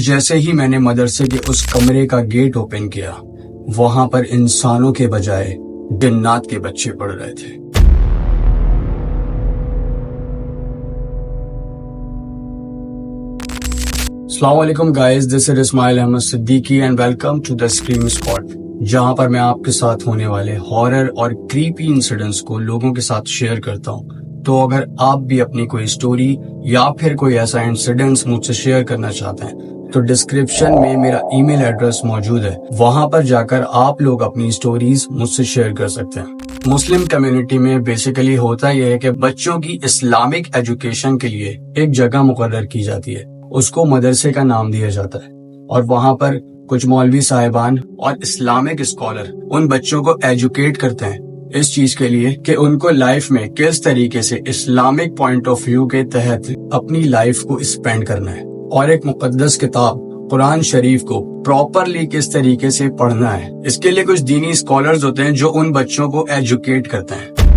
جیسے ہی میں نے مدرسے کے اس کمرے کا گیٹ اوپن کیا، وہاں پر انسانوں کے بجائے جنات کے بچے پڑھ رہے تھے۔ السلام علیکم guys, this is Ismail Ahmed Siddiqui and welcome to the scream spot, جہاں پر میں آپ کے ساتھ ہونے والے ہارر اور کریپی انسیڈنٹس کو لوگوں کے ساتھ شیئر کرتا ہوں۔ تو اگر آپ بھی اپنی کوئی سٹوری یا پھر کوئی ایسا انسیڈنٹس مجھ سے شیئر کرنا چاہتے ہیں تو ڈسکرپشن میں میرا ای میل ایڈریس موجود ہے، وہاں پر جا کر آپ لوگ اپنی سٹوریز مجھ سے شیئر کر سکتے ہیں۔ مسلم کمیونٹی میں بیسیکلی ہوتا یہ ہے کہ بچوں کی اسلامک ایجوکیشن کے لیے ایک جگہ مقرر کی جاتی ہے، اس کو مدرسے کا نام دیا جاتا ہے، اور وہاں پر کچھ مولوی صاحبان اور اسلامک اسکالر ان بچوں کو ایجوکیٹ کرتے ہیں اس چیز کے لیے کہ ان کو لائف میں کس طریقے سے اسلامک پوائنٹ آف ویو کے تحت اپنی لائف کو اسپینڈ کرنا ہے، اور ایک مقدس کتاب قرآن شریف کو پراپرلی کس طریقے سے پڑھنا ہے۔ اس کے لیے کچھ دینی اسکالرز ہوتے ہیں جو ان بچوں کو ایجوکیٹ کرتے ہیں۔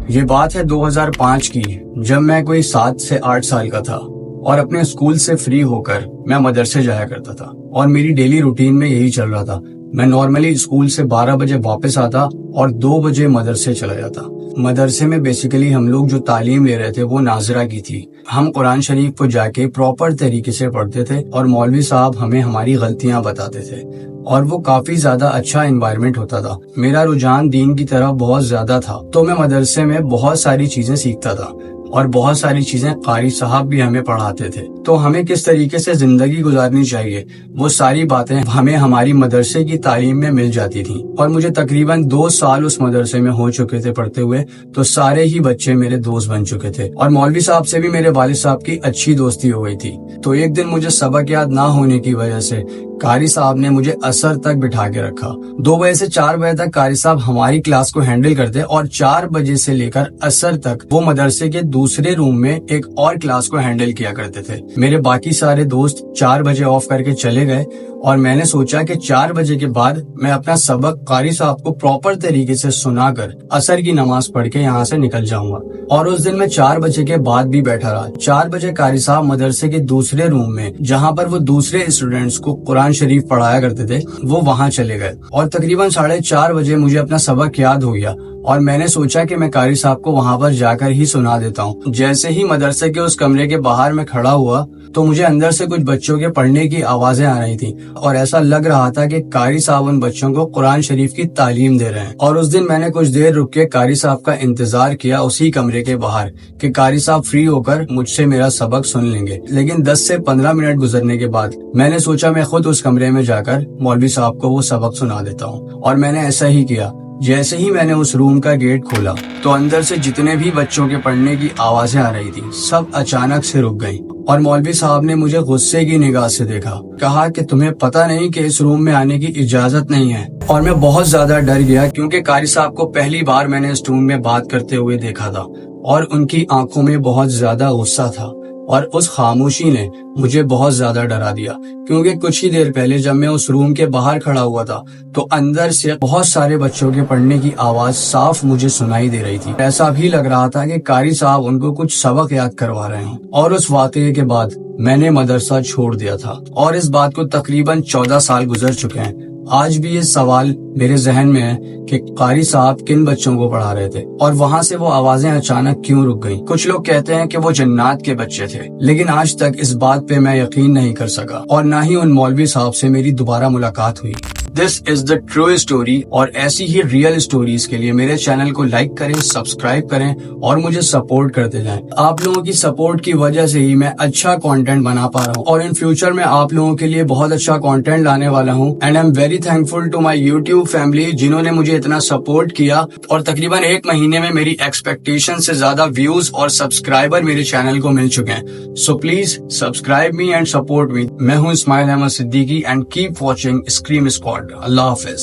یہ بات ہے 2005 کی، جب میں کوئی 7 سے 8 سال کا تھا اور اپنے اسکول سے فری ہو کر میں مدرسے جایا کرتا تھا، اور میری ڈیلی روٹین میں یہی چل رہا تھا۔ میں نارملی اسکول سے 12 بجے واپس آتا اور 2 بجے مدرسے چلا جاتا۔ مدرسے میں بیسیکلی ہم لوگ جو تعلیم لے رہے تھے وہ ناظرہ کی تھی۔ ہم قرآن شریف کو جا کے پراپر طریقے سے پڑھتے تھے، اور مولوی صاحب ہمیں ہماری غلطیاں بتاتے تھے، اور وہ کافی زیادہ اچھا انوائرمنٹ ہوتا تھا۔ میرا رجحان دین کی طرف بہت زیادہ تھا، تو میں مدرسے میں بہت ساری چیزیں سیکھتا تھا، اور بہت ساری چیزیں قاری صاحب بھی ہمیں پڑھاتے تھے۔ تو ہمیں کس طریقے سے زندگی گزارنی چاہیے وہ ساری باتیں ہمیں ہماری مدرسے کی تعلیم میں مل جاتی تھیں، اور مجھے تقریباً 2 سال اس مدرسے میں ہو چکے تھے پڑھتے ہوئے، تو سارے ہی بچے میرے دوست بن چکے تھے، اور مولوی صاحب سے بھی میرے والد صاحب کی اچھی دوستی ہو گئی تھی۔ تو ایک دن مجھے سبق یاد نہ ہونے کی وجہ سے قاری صاحب نے مجھے عصر تک بٹھا کے رکھا۔ 2 بجے سے 4 بجے تک قاری صاحب ہماری کلاس کو ہینڈل کرتے، اور 4 بجے سے لے کر عصر تک وہ مدرسے کے دوسرے روم میں ایک اور کلاس کو ہینڈل کیا کرتے تھے۔ میرے باقی سارے دوست 4 بجے آف کر کے چلے گئے، اور میں نے سوچا کہ 4 بجے کے بعد میں اپنا سبق قاری صاحب کو پراپر طریقے سے سنا کر عصر کی نماز پڑھ کے یہاں سے نکل جاؤں گا۔ اور اس دن میں 4 بجے کے بعد بھی بیٹھا رہا۔ 4 بجے قاری صاحب مدرسے کے دوسرے روم میں، جہاں پر وہ دوسرے اسٹوڈینٹس کو قرآن شریف پڑھایا کرتے تھے، وہ وہاں چلے گئے، اور تقریباً 4:30 بجے مجھے اپنا سبق یاد ہو گیا، اور میں نے سوچا کہ میں قاری صاحب کو وہاں پر جا کر ہی سنا دیتا ہوں۔ جیسے ہی مدرسے کے اس کمرے کے باہر میں کھڑا ہوا تو مجھے اندر سے کچھ بچوں کے پڑھنے کی آوازیں آ رہی تھیں، اور ایسا لگ رہا تھا کہ قاری صاحب ان بچوں کو قرآن شریف کی تعلیم دے رہے ہیں۔ اور اس دن میں نے کچھ دیر رک کے قاری صاحب کا انتظار کیا اسی کمرے کے باہر کہ قاری صاحب فری ہو کر مجھ سے میرا سبق سن لیں گے، لیکن 10 سے 15 منٹ گزرنے کے بعد میں نے سوچا میں خود اس کمرے میں جا کر مولوی صاحب کو وہ سبق سنا دیتا ہوں، اور میں نے ایسا ہی کیا۔ جیسے ہی میں نے اس روم کا گیٹ کھولا تو اندر سے جتنے بھی بچوں کے پڑھنے کی آوازیں آ رہی تھیں سب اچانک سے رک گئیں، اور مولوی صاحب نے مجھے غصے کی نگاہ سے دیکھا، کہا کہ تمہیں پتہ نہیں کہ اس روم میں آنے کی اجازت نہیں ہے۔ اور میں بہت زیادہ ڈر گیا، کیونکہ قاری صاحب کو پہلی بار میں نے اس روم میں بات کرتے ہوئے دیکھا تھا، اور ان کی آنکھوں میں بہت زیادہ غصہ تھا، اور اس خاموشی نے مجھے بہت زیادہ ڈرا دیا، کیونکہ کچھ ہی دیر پہلے جب میں اس روم کے باہر کھڑا ہوا تھا تو اندر سے بہت سارے بچوں کے پڑھنے کی آواز صاف مجھے سنائی دے رہی تھی۔ ایسا بھی لگ رہا تھا کہ قاری صاحب ان کو کچھ سبق یاد کروا رہے ہوں۔ اور اس واقعے کے بعد میں نے مدرسہ چھوڑ دیا تھا، اور اس بات کو تقریباً 14 سال گزر چکے ہیں۔ آج بھی یہ سوال میرے ذہن میں ہے کہ قاری صاحب کن بچوں کو پڑھا رہے تھے، اور وہاں سے وہ آوازیں اچانک کیوں رک گئیں۔ کچھ لوگ کہتے ہیں کہ وہ جنات کے بچے تھے، لیکن آج تک اس بات پہ میں یقین نہیں کر سکا، اور نہ ہی ان مولوی صاحب سے میری دوبارہ ملاقات ہوئی۔ دس از دا ٹرو اسٹوری، اور ایسی ہی ریئل اسٹوریز کے لیے میرے چینل کو لائک کریں، سبسکرائب کریں، اور مجھے سپورٹ کرتے جائیں۔ آپ لوگوں کی سپورٹ کی وجہ سے ہی میں اچھا کانٹینٹ بنا پا رہا ہوں، اور ان فیوچر میں آپ لوگوں کے لیے بہت اچھا کانٹینٹ لانے والا ہوں۔ And I am very thankful to my YouTube family, جنہوں نے مجھے اتنا سپورٹ کیا، اور تقریباً 1 مہینے میں میری ایکسپیکٹیشن سے زیادہ ویوز اور سبسکرائبر میرے چینل کو مل چکے ہیں۔ So please subscribe me and support me. میں ہوں Ismail Ahmed Siddiqui, and keep watching scream squad. اللہ حافظ۔